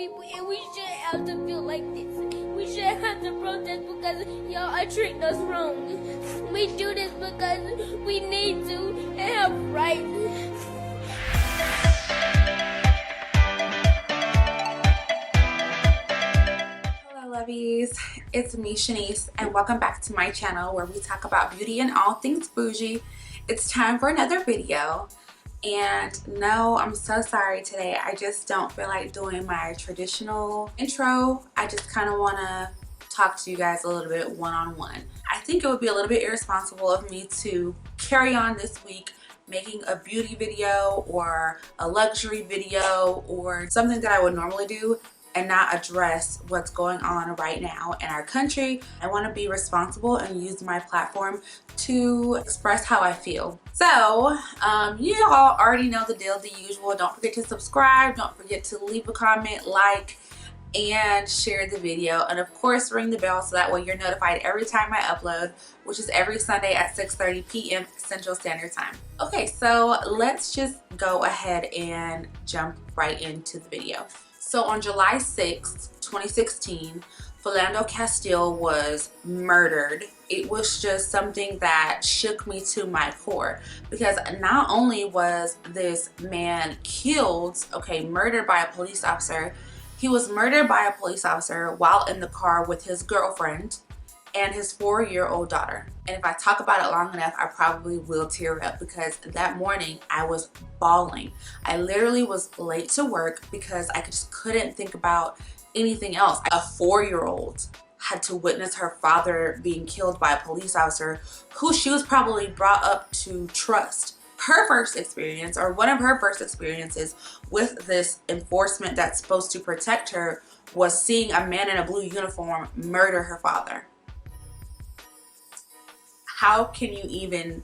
people, and we shouldn't have to feel like this. We shouldn't have to protest because y'all are treating us wrong. We do this because we need to and have rights. Lovies, it's me, Shanice, and welcome back to my channel where we talk about beauty and all things bougie. It's time for another video, and no, I'm so sorry today. I just don't feel like doing my traditional intro. I just kind of want to talk to you guys a little bit one-on-one. I think it would be a little bit irresponsible of me to carry on this week making a beauty video or a luxury video or something that I would normally do and not address what's going on right now in our country. I want to be responsible and use my platform to express how I feel. So you all already know the deal, the usual. Don't forget to subscribe, don't forget to leave a comment, like, and share the video, and of course ring the bell so that way you're notified every time I upload, which is every Sunday at 6:30 p.m. Central Standard Time. Okay, so let's just go ahead and jump right into the video. So on July 6th, 2016, Foligno Castillo was murdered. It was just something that shook me to my core, because not only was this man killed, murdered by a police officer, he was murdered by a police officer while in the car with his girlfriend and his 4-year-old daughter. And if I talk about it long enough, I probably will tear up, because that morning I was bawling. I literally was late to work because I just couldn't think about anything else. A 4-year-old had to witness her father being killed by a police officer who she was probably brought up to trust. Her first experience, or one of her first experiences with this enforcement that's supposed to protect her, was seeing a man in a blue uniform murder her father. How can you even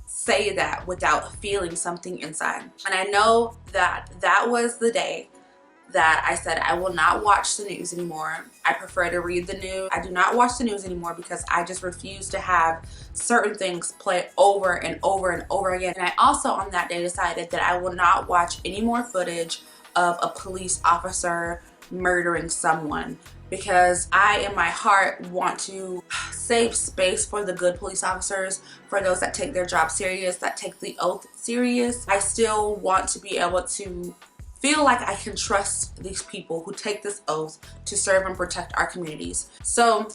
say that without feeling something inside? And I know that that was the day that I said I will not watch the news anymore. I prefer to read the news. I do not watch the news anymore because I just refuse to have certain things play over and over and over again. And I also on that day decided that I will not watch any more footage of a police officer murdering someone, because I in my heart want to save space for the good police officers, for those that take their job serious, that take the oath serious. I still want to be able to feel like I can trust these people who take this oath to serve and protect our communities. So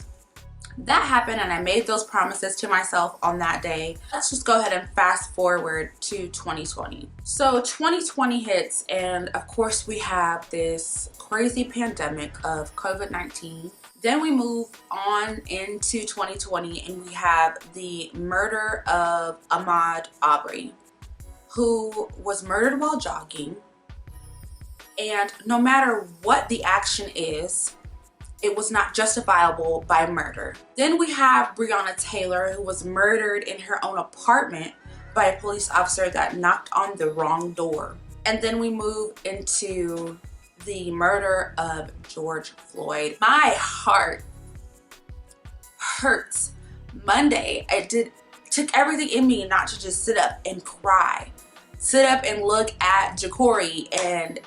that happened, and I made those promises to myself on that day. Let's just go ahead and fast forward to 2020. So 2020 hits, and of course we have this crazy pandemic of COVID-19. Then we move on into 2020 and we have the murder of Ahmaud Arbery, who was murdered while jogging. And no matter what the action is, it was not justifiable by murder. Then we have Breonna Taylor, who was murdered in her own apartment by a police officer that knocked on the wrong door. And then we move into the murder of George Floyd. My heart hurts. Monday, took everything in me not to just sit up and cry. Sit up and look at Jacory and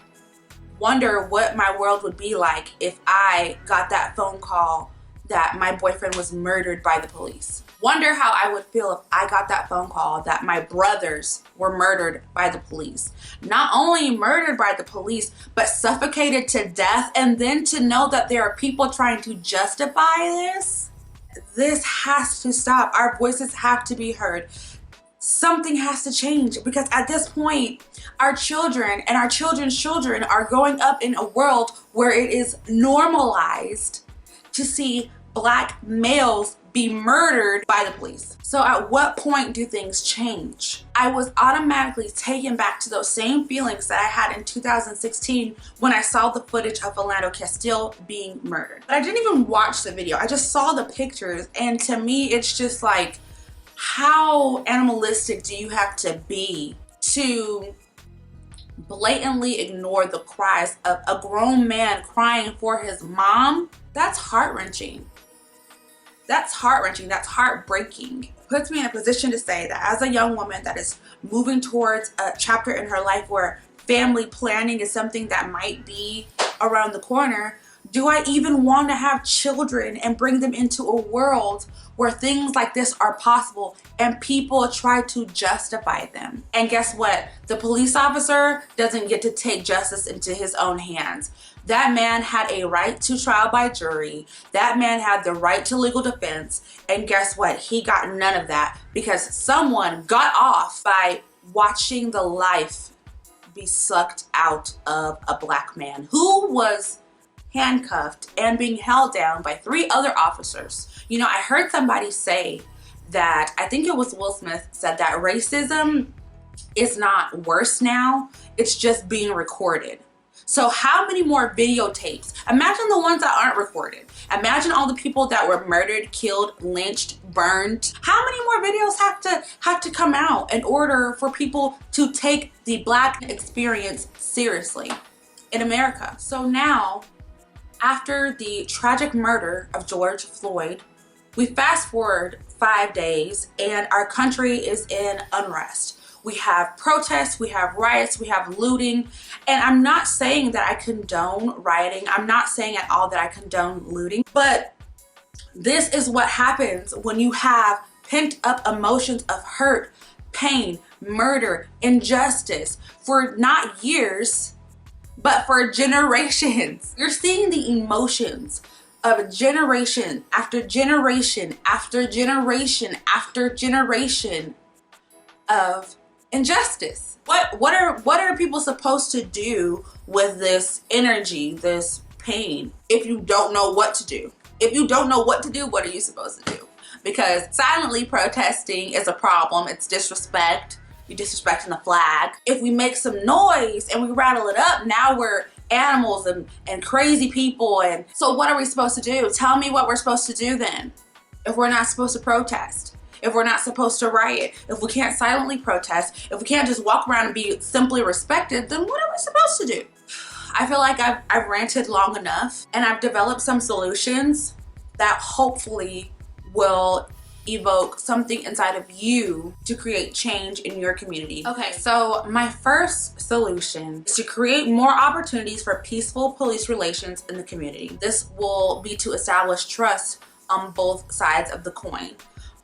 wonder what my world would be like if I got that phone call that my boyfriend was murdered by the police. Wonder how I would feel if I got that phone call that my brothers were murdered by the police. Not only murdered by the police, but suffocated to death, and then to know that there are people trying to justify this. This has to stop. Our voices have to be heard. Something has to change, because at this point, our children and our children's children are growing up in a world where it is normalized to see Black males be murdered by the police. So at what point do things change? I was automatically taken back to those same feelings that I had in 2016 when I saw the footage of Foligno Castillo being murdered. But I didn't even watch the video. I just saw the pictures, and to me it's just like, how animalistic do you have to be to blatantly ignore the cries of a grown man crying for his mom? That's heart-wrenching. That's heart-wrenching. That's heartbreaking. It puts me in a position to say that as a young woman that is moving towards a chapter in her life where family planning is something that might be around the corner, do I even want to have children and bring them into a world where things like this are possible and people try to justify them? And guess what? The police officer doesn't get to take justice into his own hands. That man had a right to trial by jury. That man had the right to legal defense. And guess what? He got none of that because someone got off by watching the life be sucked out of a black man who was handcuffed and being held down by 3 other officers. You know, I heard somebody say that, I think it was Will Smith, said that racism is not worse now, it's just being recorded. So how many more videotapes? Imagine the ones that aren't recorded. Imagine all the people that were murdered, killed, lynched, burned. How many more videos have to come out in order for people to take the black experience seriously in America? So now, after the tragic murder of George Floyd, we fast forward 5 days and our country is in unrest. We have protests, we have riots, we have looting. And I'm not saying that I condone rioting. I'm not saying at all that I condone looting. But this is what happens when you have pent up emotions of hurt, pain, murder, injustice for not years, but for generations. You're seeing the emotions of generation after generation after generation after generation of injustice. What are people supposed to do with this energy, this pain, if you don't know what to do? If you don't know what to do, what are you supposed to do? Because silently protesting is a problem. It's disrespect. You're disrespecting the flag. If we make some noise and we rattle it up, now we're animals and crazy people. And so what are we supposed to do? Tell me what we're supposed to do then. If we're not supposed to protest, if we're not supposed to riot, if we can't silently protest, if we can't just walk around and be simply respected, then what are we supposed to do? I feel like I've ranted long enough and I've developed some solutions that hopefully will evoke something inside of you to create change in your community. Okay, so my first solution is to create more opportunities for peaceful police relations in the community. This will be to establish trust on both sides of the coin.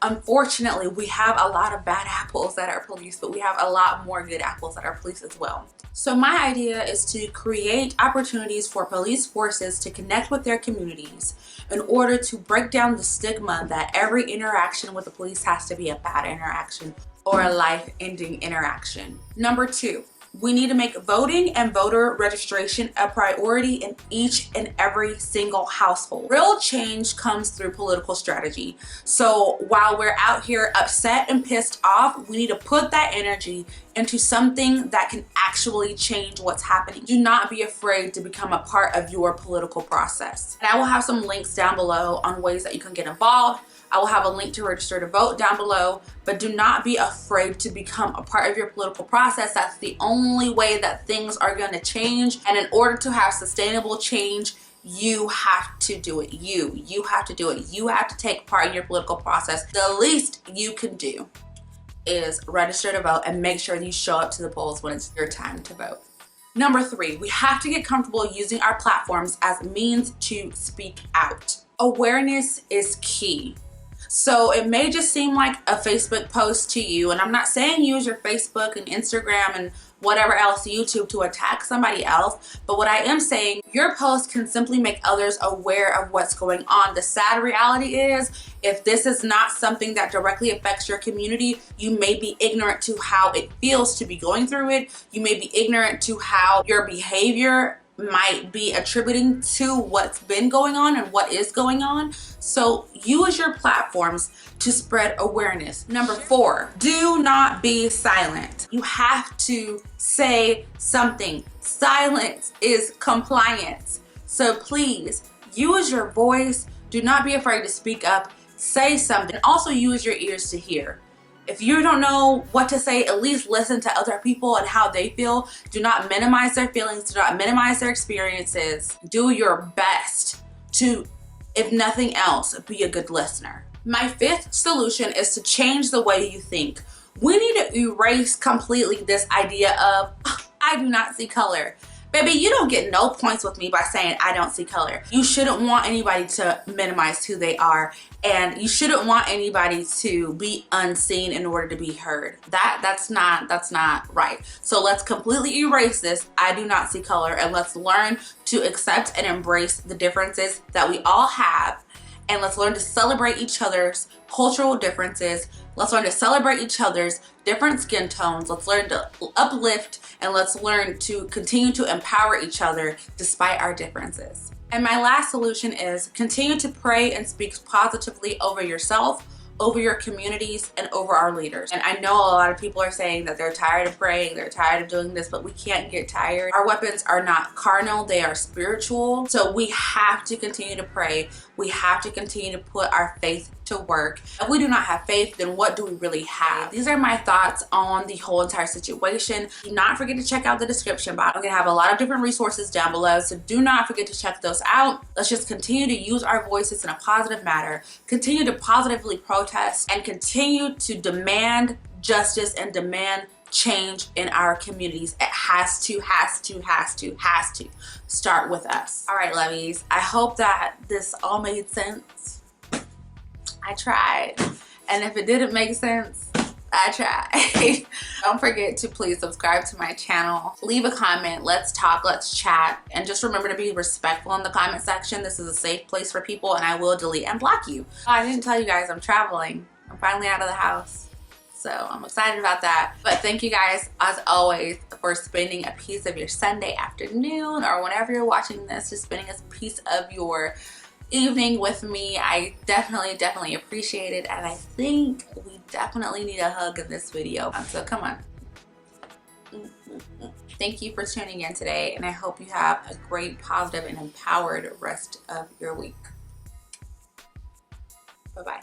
Unfortunately, we have a lot of bad apples that are police, but we have a lot more good apples that are police as well. So my idea is to create opportunities for police forces to connect with their communities in order to break down the stigma that every interaction with the police has to be a bad interaction or a life-ending interaction. Number 2, we need to make voting and voter registration a priority in each and every single household. Real change comes through political strategy. So while we're out here upset and pissed off, we need to put that energy into something that can actually change what's happening. Do not be afraid to become a part of your political process. And I will have some links down below on ways that you can get involved. I will have a link to register to vote down below, but do not be afraid to become a part of your political process. That's the only way that things are going to change. And in order to have sustainable change, you have to do it. You have to do it. You have to take part in your political process. The least you can do is register to vote and make sure you show up to the polls when it's your time to vote. Number 3, we have to get comfortable using our platforms as means to speak out. Awareness is key. So it may just seem like a Facebook post to you, and I'm not saying use your Facebook and Instagram and whatever else, YouTube, to attack somebody else, but what I am saying, your post can simply make others aware of what's going on. The sad reality is, if this is not something that directly affects your community, you may be ignorant to how it feels to be going through it. You may be ignorant to how your behavior might be attributing to what's been going on and what is going on. So use your platforms to spread awareness. Number 4, do not be silent. You have to say something. Silence is compliance. So please use your voice. Do not be afraid to speak up. Say something. Also use your ears to hear. If you don't know what to say, at least listen to other people and how they feel. Do not minimize their feelings. Do not minimize their experiences. Do your best to, if nothing else, be a good listener. My 5th solution is to change the way you think. We need to erase completely this idea of, I do not see color. Baby, you don't get no points with me by saying I don't see color. You shouldn't want anybody to minimize who they are, and you shouldn't want anybody to be unseen in order to be heard. That's not right. So let's completely erase this I do not see color, and let's learn to accept and embrace the differences that we all have, and let's learn to celebrate each other's cultural differences. Let's learn to celebrate each other's different skin tones. Let's learn to uplift, and let's learn to continue to empower each other despite our differences. And my last solution is continue to pray and speak positively over yourself, over your communities, and over our leaders. And I know a lot of people are saying that they're tired of praying, they're tired of doing this, but we can't get tired. Our weapons are not carnal, they are spiritual. So we have to continue to pray. We have to continue to put our faith to work. If we do not have faith, then what do we really have? These are my thoughts on the whole entire situation. Do not forget to check out the description box. I'm gonna have a lot of different resources down below, so do not forget to check those out. Let's just continue to use our voices in a positive manner, continue to positively protest, and continue to demand justice and demand change in our communities. It has to start with us. All right, lovies, I hope that this all made sense. I tried, and if it didn't make sense, I tried. Don't forget to please subscribe to my channel, leave a comment, let's talk, let's chat, and just remember to be respectful in the comment section. This is a safe place for people, and I will delete and block you. I didn't tell you guys I'm traveling. I'm finally out of the house, so I'm excited about that. But thank you guys, as always, for spending a piece of your Sunday afternoon, or whenever you're watching this, just spending a piece of your evening with me. I definitely appreciate it, and I think we definitely need a hug in this video. So come on. Thank you for tuning in today, and I hope you have a great, positive, and empowered rest of your week. Bye-bye.